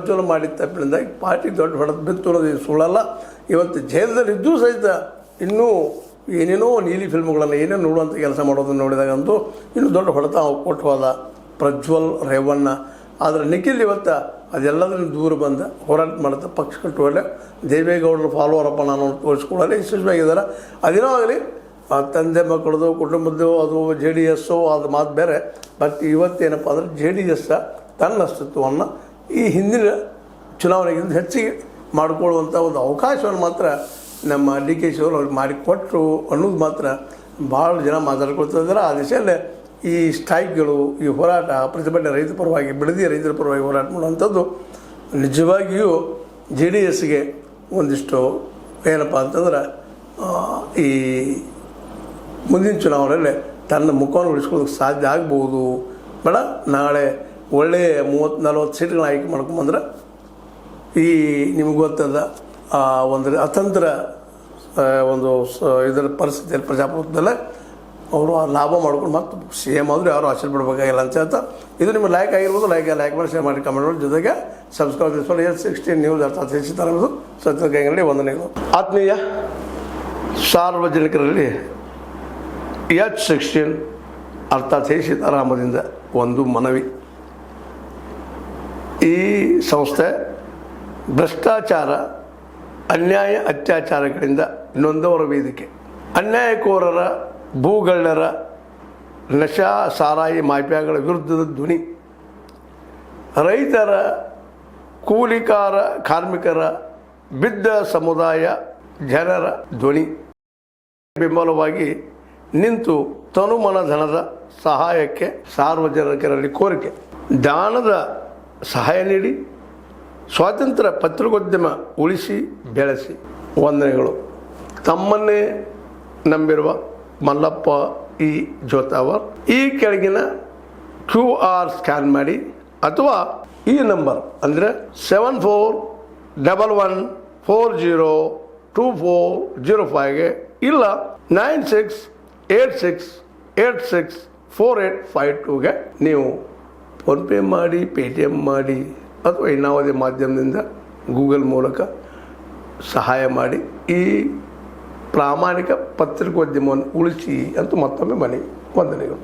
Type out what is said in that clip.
ಪ್ರಜ್ವಲ ಮಾಡಿದ ತಪ್ಪಿನಿಂದಾಗಿ ಪಾರ್ಟಿ ದೊಡ್ಡ ಹೊಡೆದು ಬಿತ್ತು ಅನ್ನೋದು ಇದು ಸುಳ್ಳಲ್ಲ. ಇವತ್ತು ಜೈಲದಲ್ಲಿದ್ದೂ ಸಹಿತ ಇನ್ನೂ ಏನೇನೋ ನೀಲಿ ಫಿಲ್ಮ್ಗಳನ್ನು ಏನೇನು ನೋಡುವಂಥ ಕೆಲಸ ಮಾಡೋದನ್ನು ನೋಡಿದಾಗಂತೂ ಇನ್ನೂ ದೊಡ್ಡ ಹೊಡೆತ ಕೊಟ್ಟು ಹೋದ ಪ್ರಜ್ವಲ್ ರೇವಣ್ಣ. ಆದರೆ ನಿಖಿಲ್ ಇವತ್ತು ಅದೆಲ್ಲದನ್ನು ದೂರ ಬಂದ ಹೋರಾಟ ಮಾಡುತ್ತೆ, ಪಕ್ಷ ಕಟ್ಟುವಲ್ಲೇ ದೇವೇಗೌಡರು ಫಾಲೋವರಪ್ಪ ನಾನು ತೋರಿಸ್ಕೊಳ್ಳೋಲ್ಲ ಯಶಸ್ವಿಯಾಗಿದ್ದಾರೆ. ಅದೇನೋ ಆಗಲಿ, ತಂದೆ ಮಕ್ಕಳದು ಕುಟುಂಬದ್ದು ಅದು JDS ಅದು ಮಾತು ಬೇರೆ. ಬಟ್ ಇವತ್ತೇನಪ್ಪ ಅಂದರೆ JDS ತನ್ನ ಅಸ್ತಿತ್ವವನ್ನು ಈ ಹಿಂದಿನ ಚುನಾವಣೆಗಿಂತ ಹೆಚ್ಚಿಗೆ ಮಾಡಿಕೊಳ್ಳುವಂಥ ಒಂದು ಅವಕಾಶವನ್ನು ಮಾತ್ರ ನಮ್ಮ DK ಶಿವರು ಅವ್ರಿಗೆ ಮಾಡಿಕೊಟ್ರು ಅನ್ನೋದು ಮಾತ್ರ ಭಾಳ ಜನ ಮಾತಾಡ್ಕೊಳ್ತಿದ್ದಾರೆ. ಆ ದಿಶೆಯಲ್ಲೇ ಈ ಸ್ಟ್ರೈಕ್ಗಳು, ಈ ಹೋರಾಟ, ಪ್ರತಿಭಟನೆ, ರೈತರ ಪರವಾಗಿ ಬಿಡದಿ ರೈತರ ಪರವಾಗಿ ಹೋರಾಟ ಮಾಡುವಂಥದ್ದು ನಿಜವಾಗಿಯೂ JDSಗೆ ಒಂದಿಷ್ಟು ಏನಪ್ಪ ಅಂತಂದ್ರೆ ಈ ಮುಂದಿನ ಚುನಾವಣೆಯಲ್ಲಿ ತನ್ನ ಮುಖವನ್ನು ಉಳಿಸ್ಕೊಳ್ಳೋದಕ್ಕೆ ಸಾಧ್ಯ ಆಗ್ಬೋದು. ಬೇಡ, ನಾಳೆ ಒಳ್ಳೆಯ 30-40 ಸೀಟ್ಗಳನ್ನ ಆಯ್ಕೆ ಮಾಡ್ಕೊಂಬಂದ್ರೆ ಈ ನಿಮಗೆ ಗೊತ್ತದ ಒಂದು ಅತಂತ್ರ ಒಂದು ಇದರ ಪರಿಸ್ಥಿತಿಯಲ್ಲಿ ಪ್ರಜಾಪ್ರಭುತ್ವದಲ್ಲೇ ಅವರು ಆ ಲಾಭ ಮಾಡ್ಕೊಂಡು ಮತ್ತೆ CM ಆದರೂ ಯಾರು ಆಶ್ಚರ್ಯಪಡಬೇಕಾಗಿಲ್ಲ ಅಂತ ಹೇಳ್ತಾ, ಇದು ನಿಮ್ಮ ಲೈಕ್ ಆಗಿರ್ಬೋದು. ಲೈಕ್ ಮಾಡಿ, ಶೇರ್ ಮಾಡಿ, ಕಮೆಂಟ್ ಮಾಡಿ, ಜೊತೆಗೆ ಸಬ್ಸ್ಕ್ರೈಬ್ ಮಾಡಿ. S16 ನ್ಯೂಸ್ ಅರ್ಥಾತ್ ಹೆಚ್ಚಿತಾರದು ಸತ್ಯ ಕೈಗಳಲ್ಲಿ ವಂದನೆಗಳು. ಆತ್ಮೀಯ ಸಾರ್ವಜನಿಕರಲ್ಲಿ H16 ಅರ್ಥಾತ್ ಸೀತಾರಾಮದಿಂದ ಒಂದು ಮನವಿ. ಈ ಸಂಸ್ಥೆ ಭ್ರಷ್ಟಾಚಾರ, ಅನ್ಯಾಯ, ಅತ್ಯಾಚಾರಗಳಿಂದ ನೊಂದವರ ವೇದಿಕೆ. ಅನ್ಯಾಯಕೋರರ, ಭೂಗಳ್ಳರ, ನಶಾ ಸಾರಾಯಿ ಮಾಫಿಯಾಗಳ ವಿರುದ್ಧದ ಧ್ವನಿ. ರೈತರ, ಕೂಲಿಕಾರ, ಕಾರ್ಮಿಕರ, ಬಿದ್ದ ಸಮುದಾಯ ಜನರ ಧ್ವನಿ. ಬೆಂಬಲವಾಗಿ ನಿಂತು ತನುಮನ ಧನದ ಸಹಾಯಕ್ಕೆ ಸಾರ್ವಜನಿಕರಲ್ಲಿ ಕೋರಿಕೆ. ದಾನದ ಸಹಾಯ ನೀಡಿ ಸ್ವಾತಂತ್ರ್ಯ ಪತ್ರಿಕೋದ್ಯಮ ಉಳಿಸಿ ಬೆಳೆಸಿ. ವಂದನೆಗಳು. ತಮ್ಮನ್ನೇ ನಂಬಿರುವ ಮಲ್ಲಪ್ಪ ಇ ಜೋತಾವರ್. ಈ ಕೆಳಗಿನ QR ಸ್ಕ್ಯಾನ್ ಮಾಡಿ ಅಥವಾ ಈ ನಂಬರ್ ಅಂದರೆ 7411402405ಗೆ ಇಲ್ಲ 9686864852ಗೆ ನೀವು ಫೋನ್ಪೇ ಮಾಡಿ, ಪೇಟಿಎಮ್ ಮಾಡಿ ಅಥವಾ ಇನ್ನಾವುದೇ ಮಾಧ್ಯಮದಿಂದ ಗೂಗಲ್ ಮೂಲಕ ಸಹಾಯ ಮಾಡಿ ಈ ಪ್ರಾಮಾಣಿಕ ಪತ್ರಿಕೋದ್ಯಮವನ್ನು ಉಳಿಸಿ ಅಂತ ಮತ್ತೊಮ್ಮೆ ಮನವಿ. ವಂದನೆಗಳು.